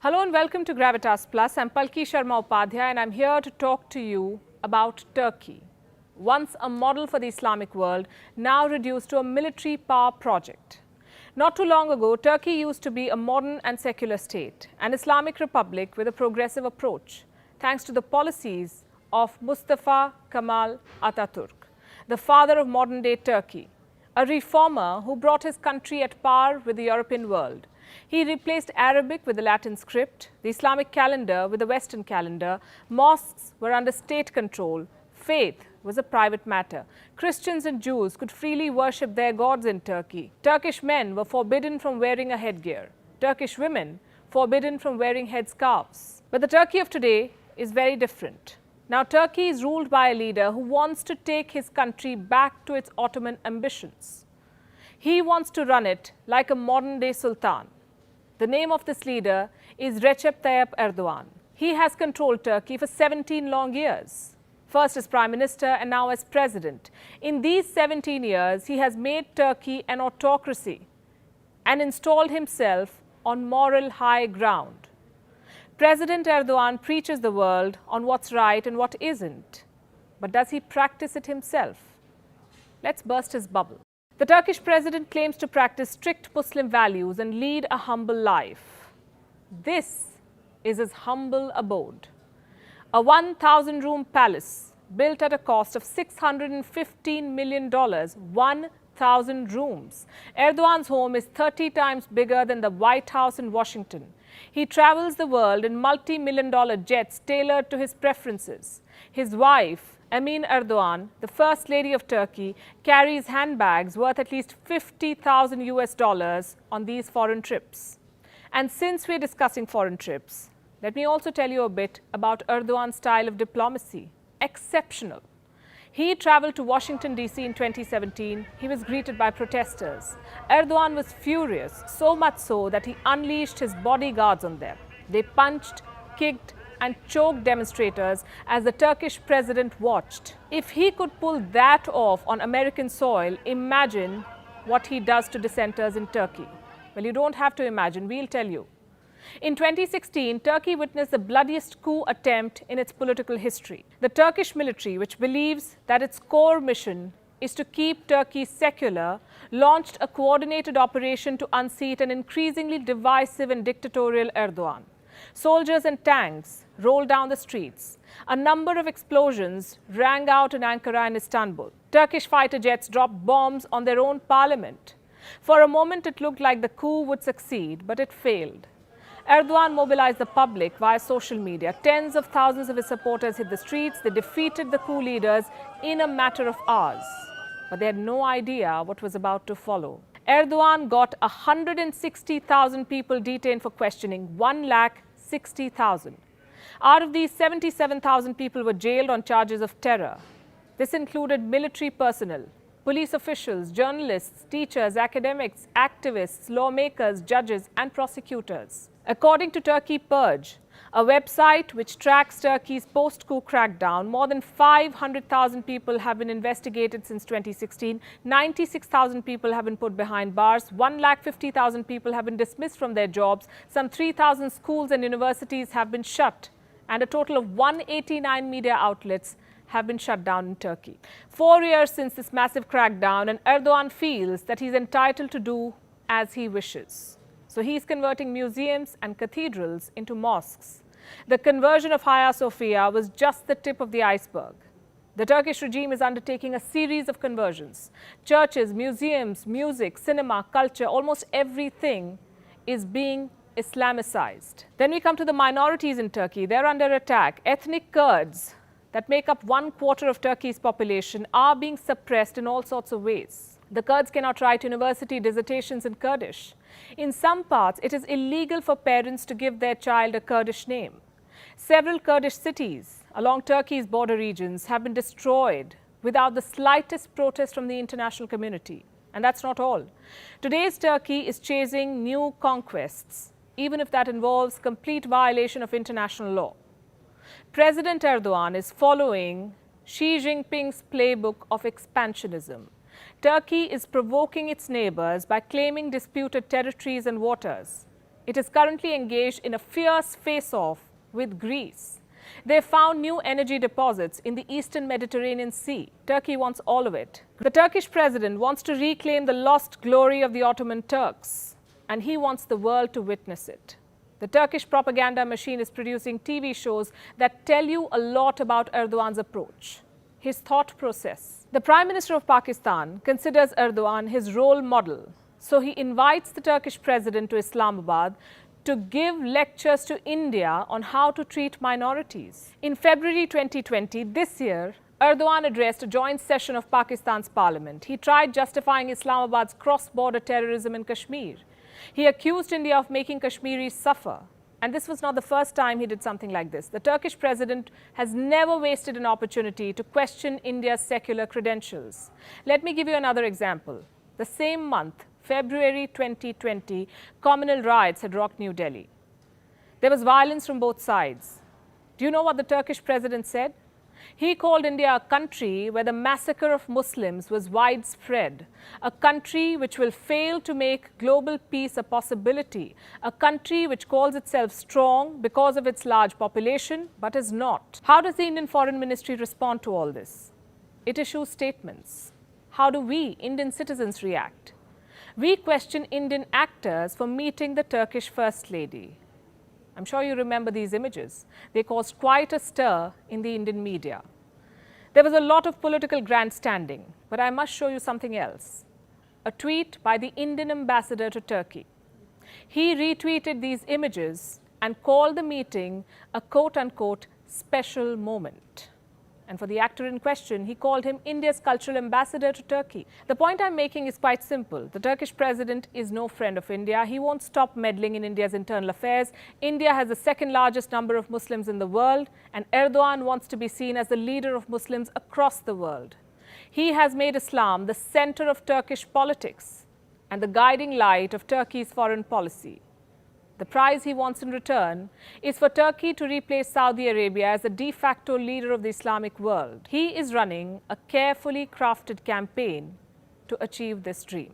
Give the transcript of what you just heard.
Hello and welcome to Gravitas Plus. I'm Palki Sharma Upadhyay and I'm here to talk to you about Turkey. Once a model for the Islamic world, now reduced to a military power project. Not too long ago, Turkey used to be a modern and secular state, an Islamic republic with a progressive approach, thanks to the policies of Mustafa Kemal Atatürk, the father of modern-day Turkey, a reformer who brought his country at par with the European world. He replaced Arabic with the Latin script, the Islamic calendar with the Western calendar. Mosques were under state control. Faith was a private matter. Christians and Jews could freely worship their gods in Turkey. Turkish men were forbidden from wearing a headgear. Turkish women forbidden from wearing headscarves. But the Turkey of today is very different. Now, Turkey is ruled by a leader who wants to take his country back to its Ottoman ambitions. He wants to run it like a modern-day sultan. The name of this leader is Recep Tayyip Erdogan. He has controlled Turkey for 17 long years, first as Prime Minister and now as President. In these 17 years, he has made Turkey an autocracy and installed himself on moral high ground. President Erdogan preaches the world on what's right and what isn't. But does he practice it himself? Let's burst his bubble. The Turkish president claims to practice strict Muslim values and lead a humble life. This is his humble abode. A 1,000-room palace built at a cost of $615 million, 1,000 rooms. Erdogan's home is 30 times bigger than the White House in Washington. He travels the world in multi-million-dollar jets tailored to his preferences. His wife, Emin Erdogan, the First Lady of Turkey, carries handbags worth at least $50,000 on these foreign trips. And since we're discussing foreign trips, let me also tell you a bit about Erdogan's style of diplomacy. Exceptional. He traveled to Washington, D.C. in 2017. He was greeted by protesters. Erdogan was furious, so much so that he unleashed his bodyguards on them. They punched, kicked, and choked demonstrators as the Turkish president watched. If he could pull that off on American soil, imagine what he does to dissenters in Turkey. Well, you don't have to imagine, we'll tell you. In 2016, Turkey witnessed the bloodiest coup attempt in its political history. The Turkish military, which believes that its core mission is to keep Turkey secular, launched a coordinated operation to unseat an increasingly divisive and dictatorial Erdogan. Soldiers and tanks rolled down the streets. A number of explosions rang out in Ankara and Istanbul. Turkish fighter jets dropped bombs on their own parliament. For a moment, it looked like the coup would succeed, but it failed. Erdogan mobilized the public via social media. Tens of thousands of his supporters hit the streets. They defeated the coup leaders in a matter of hours. But they had no idea what was about to follow. Erdogan got 160,000 people detained for questioning, 160,000. Out of these, 77,000 people were jailed on charges of terror. This included military personnel, police officials, journalists, teachers, academics, activists, lawmakers, judges, and prosecutors. According to Turkey Purge, a website which tracks Turkey's post-coup crackdown, more than 500,000 people have been investigated since 2016. 96,000 people have been put behind bars. 150,000 people have been dismissed from their jobs. Some 3,000 schools and universities have been shut. And a total of 189 media outlets have been shut down in Turkey. 4 years since this massive crackdown, and Erdogan feels that he's entitled to do as he wishes. So he's converting museums and cathedrals into mosques. The conversion of Hagia Sophia was just the tip of the iceberg. The Turkish regime is undertaking a series of conversions. Churches, museums, music, cinema, culture, almost everything is being Islamicized. Then we come to the minorities in Turkey. They're under attack. Ethnic Kurds that make up 1/4 of Turkey's population are being suppressed in all sorts of ways. The Kurds cannot write university dissertations in Kurdish. In some parts, it is illegal for parents to give their child a Kurdish name. Several Kurdish cities along Turkey's border regions have been destroyed without the slightest protest from the international community. And that's not all. Today's Turkey is chasing new conquests, even if that involves complete violation of international law. President Erdogan is following Xi Jinping's playbook of expansionism. Turkey is provoking its neighbors by claiming disputed territories and waters. It is currently engaged in a fierce face-off with Greece. They found new energy deposits in the eastern Mediterranean Sea. Turkey wants all of it. The Turkish president wants to reclaim the lost glory of the Ottoman Turks, and he wants the world to witness it. The Turkish propaganda machine is producing TV shows that tell you a lot about Erdogan's approach, his thought process. The Prime Minister of Pakistan considers Erdogan his role model, so he invites the Turkish president to Islamabad to give lectures to India on how to treat minorities. In February 2020, this year, Erdogan addressed a joint session of Pakistan's parliament. He tried justifying Islamabad's cross-border terrorism in Kashmir. He accused India of making Kashmiris suffer. And this was not the first time he did something like this. The Turkish president has never wasted an opportunity to question India's secular credentials. Let me give you another example. The same month, February 2020, communal riots had rocked New Delhi. There was violence from both sides. Do you know what the Turkish president said? He called India a country where the massacre of Muslims was widespread, a country which will fail to make global peace a possibility, a country which calls itself strong because of its large population, but is not. How does the Indian Foreign Ministry respond to all this? It issues statements. How do we, Indian citizens, react? We question Indian actors for meeting the Turkish First Lady. I'm sure you remember these images. They caused quite a stir in the Indian media. There was a lot of political grandstanding, but I must show you something else. A tweet by the Indian ambassador to Turkey. He retweeted these images and called the meeting a quote-unquote special moment. And for the actor in question, he called him India's cultural ambassador to Turkey. The point I'm making is quite simple. The Turkish president is no friend of India. He won't stop meddling in India's internal affairs. India has the second largest number of Muslims in the world, and Erdogan wants to be seen as the leader of Muslims across the world. He has made Islam the center of Turkish politics and the guiding light of Turkey's foreign policy. The prize he wants in return is for Turkey to replace Saudi Arabia as the de facto leader of the Islamic world. He is running a carefully crafted campaign to achieve this dream.